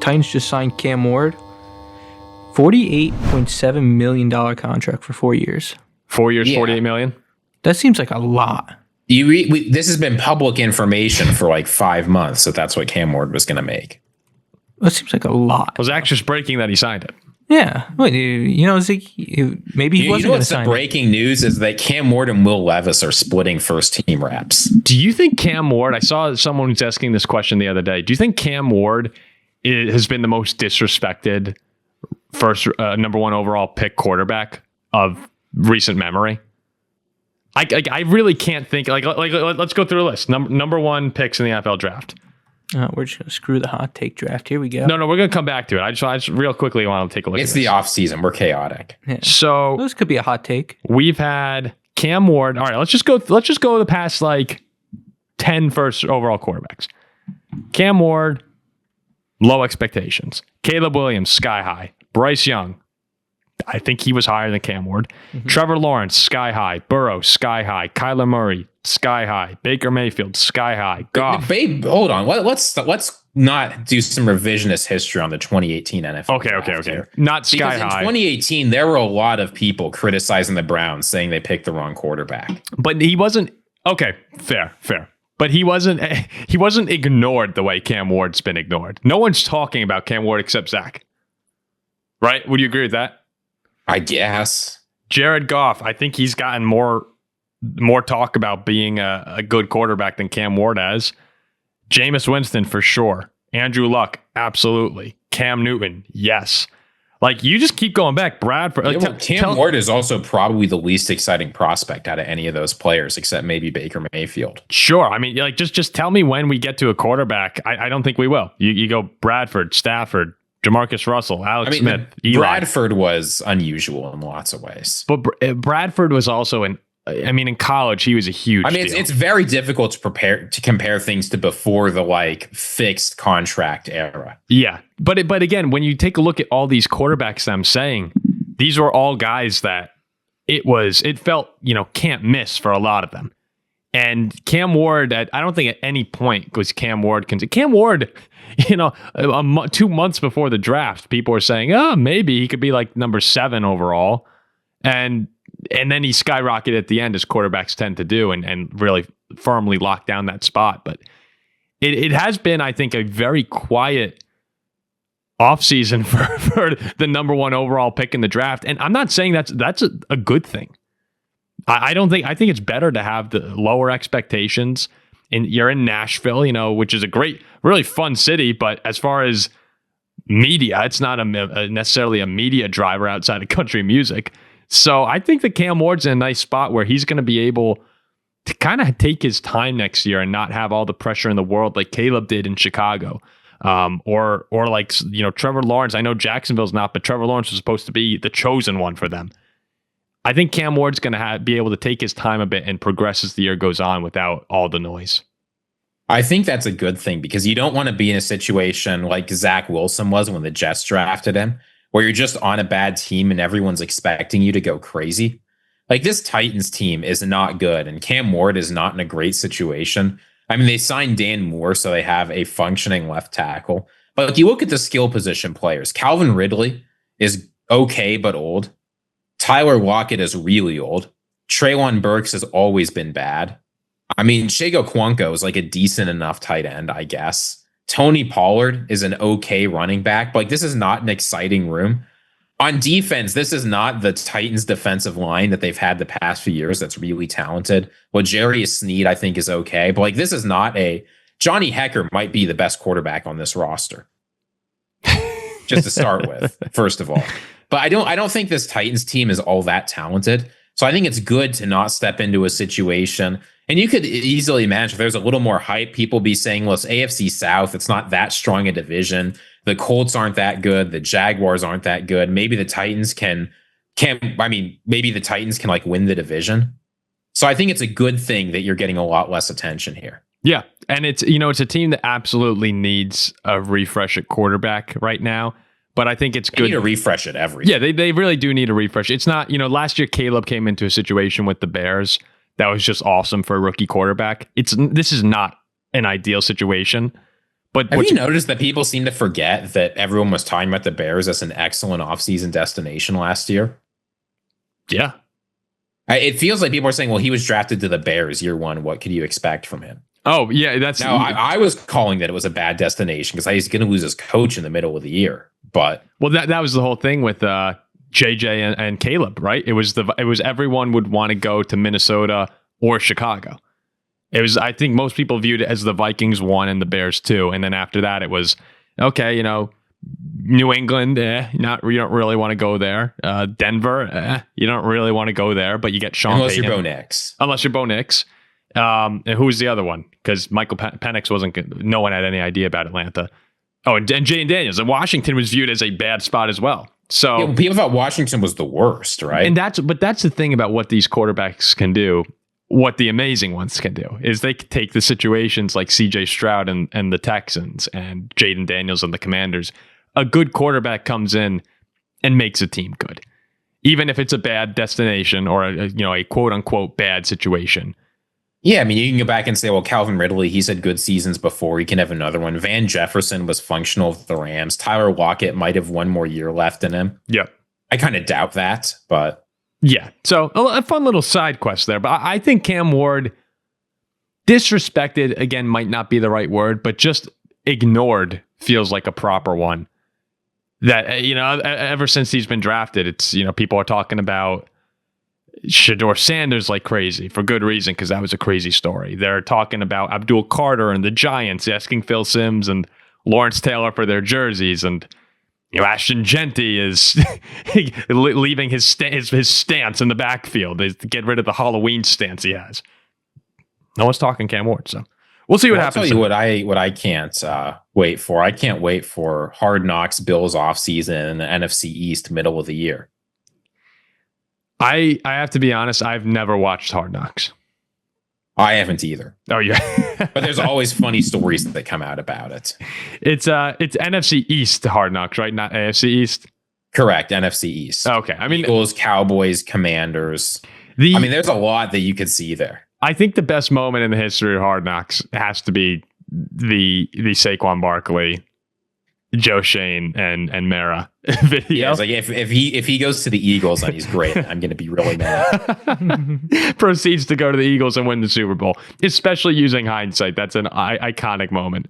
Titans just signed Cam Ward. $48.7 million contract for 4 years. 4 years, yeah. $48 million? That seems like a lot. This has been public information for like 5 months that that's what Cam Ward was going to make. That seems like a lot. Well, Zach's just breaking that he signed it. Yeah. Wait, Ziggy, maybe he wasn't going to sign it. The breaking news is that Cam Ward and Will Levis are splitting first team reps. Do you think Cam Ward, I saw someone who's asking this question the other day, do you think Cam Ward has been the most disrespected first number one overall pick quarterback of recent memory? I really can't think. Let's go through a list. Number one picks in the NFL draft. We're just going to screw the hot take draft. Here we go. No, we're going to come back to it. I just real quickly want to take a look. It's the off season. We're chaotic. Yeah. So this could be a hot take. We've had Cam Ward. All right, let's just go the past 10 first overall quarterbacks. Cam Ward, low expectations. Caleb Williams, sky high. Bryce Young, I think he was higher than Cam Ward. Mm-hmm. Trevor Lawrence, sky high. Burrow, sky high. Kyler Murray, sky high. Baker Mayfield, sky high. Goff. Hold on. Let's not do some revisionist history on the 2018 NFL. Okay. Not sky high. In 2018, there were a lot of people criticizing the Browns, saying they picked the wrong quarterback. But he wasn't. Okay, fair. But he wasn't ignored the way Cam Ward's been ignored. No one's talking about Cam Ward except Zach. Right? Would you agree with that? I guess. Jared Goff, I think he's gotten more talk about being a good quarterback than Cam Ward has. Jameis Winston, for sure. Andrew Luck, absolutely. Cam Newton, yes. You just keep going back. Bradford. Cam Ward is also probably the least exciting prospect out of any of those players, except maybe Baker Mayfield. Sure. I mean, just tell me when we get to a quarterback. I don't think we will. You go Bradford, Stafford, Jamarcus Russell, Alex Smith, Eli. Bradford was unusual in lots of ways. But Bradford was also in college, he was a huge deal. It's very difficult to compare things to before the fixed contract era. Yeah. But again, when you take a look at all these quarterbacks I'm saying, these were all guys that it felt, can't miss for a lot of them. And Cam Ward, I don't think at any point was Cam Ward 2 months before the draft, people were saying, oh, maybe he could be number 7 overall. And then he skyrocketed at the end, as quarterbacks tend to do, and really firmly lock down that spot. But it has been, I think, a very quiet offseason for the number one overall pick in the draft. And I'm not saying that's a good thing. I think it's better to have the lower expectations. And you're in Nashville, which is a great, really fun city. But as far as media, it's not necessarily a media driver outside of country music. So I think that Cam Ward's in a nice spot where he's going to be able to kind of take his time next year and not have all the pressure in the world like Caleb did in Chicago. Or Trevor Lawrence. I know Jacksonville's not, but Trevor Lawrence was supposed to be the chosen one for them. I think Cam Ward's going to be able to take his time a bit and progress as the year goes on without all the noise. I think that's a good thing, because you don't want to be in a situation like Zach Wilson was when the Jets drafted him, where you're just on a bad team and everyone's expecting you to go crazy. This Titans team is not good, and Cam Ward is not in a great situation. I mean, they signed Dan Moore, so they have a functioning left tackle. But you look at the skill position players. Calvin Ridley is okay, but old. Tyler Lockett is really old. Treylon Burks has always been bad. I mean, Shago Cuonko is a decent enough tight end, I guess. Tony Pollard is an okay running back. But this is not an exciting room. On defense, this is not the Titans defensive line that they've had the past few years that's really talented. Well, Jarius Sneed, I think, is okay. But this is not Johnny Hecker might be the best quarterback on this roster. Just to start with, first of all. But I don't think this Titans team is all that talented. So I think it's good to not step into a situation. And you could easily imagine if there's a little more hype, people be saying, well, it's AFC South. It's not that strong a division. The Colts aren't that good. The Jaguars aren't that good. Maybe the Titans can win the division. So I think it's a good thing that you're getting a lot less attention here. Yeah. And it's a team that absolutely needs a refresh at quarterback right now. But I think it's good. They need to refresh it every year. Yeah, they really do need a refresh. It's not, last year Caleb came into a situation with the Bears that was just awesome for a rookie quarterback. This is not an ideal situation, But have you noticed that people seem to forget that everyone was talking about the Bears as an excellent offseason destination last year? Yeah. It feels like people are saying, well, he was drafted to the Bears year one. What could you expect from him? Oh, yeah. That's now. I was calling that it was a bad destination because he's going to lose his coach in the middle of the year. But that was the whole thing with JJ and Caleb, right? It was everyone would want to go to Minnesota or Chicago. I think most people viewed it as the Vikings 1 and the Bears 2. And then after that, it was, okay, New England, you don't really want to go there. Denver, you don't really want to go there, but you get Sean unless Payton. You're Bo Nix. Unless you're Bo Nix. And who was the other one? Because Michael Penix wasn't good. No one had any idea about Atlanta. Oh, and Jane Daniels. And Washington was viewed as a bad spot as well. So people thought Washington was the worst, right? And that's the thing about what these quarterbacks can do. What the amazing ones can do is they can take the situations like CJ Stroud and the Texans and Jaden Daniels and the Commanders. A good quarterback comes in and makes a team good, even if it's a bad destination or a quote unquote bad situation. Yeah, I mean, you can go back and say, well, Calvin Ridley, he's had good seasons before. He can have another one. Van Jefferson was functional with the Rams. Tyler Lockett might have one more year left in him. Yeah, I kind of doubt that, but. Yeah, so a fun little side quest there. But I think Cam Ward, disrespected, again, might not be the right word, but just ignored feels like a proper one. That, ever since he's been drafted, it's, people are talking about Shedeur Sanders like crazy for good reason, because that was a crazy story. They're talking about Abdul Carter and the Giants asking Phil Simms and Lawrence Taylor for their jerseys, and Ashton Genty is leaving his stance in the backfield. They get rid of the Halloween stance he has. No one's talking Cam Ward, so we'll see what happens. I'll tell you what I can't wait for. I can't wait for Hard Knocks Bills offseason and the NFC East middle of the year. I have to be honest, I've never watched Hard Knocks. I haven't either. Oh yeah. But there's always funny stories that come out about it. It's NFC East Hard Knocks, right? Not AFC East. Correct, NFC East. Okay. I mean, Eagles, Cowboys, Commanders. There's a lot that you could see there. I think the best moment in the history of Hard Knocks has to be the Saquon Barkley, Joe Shane and Mara video. Yeah, it's like if he goes to the Eagles and he's great, I'm going to be really mad. Proceeds to go to the Eagles and win the Super Bowl, especially using hindsight. That's an iconic moment.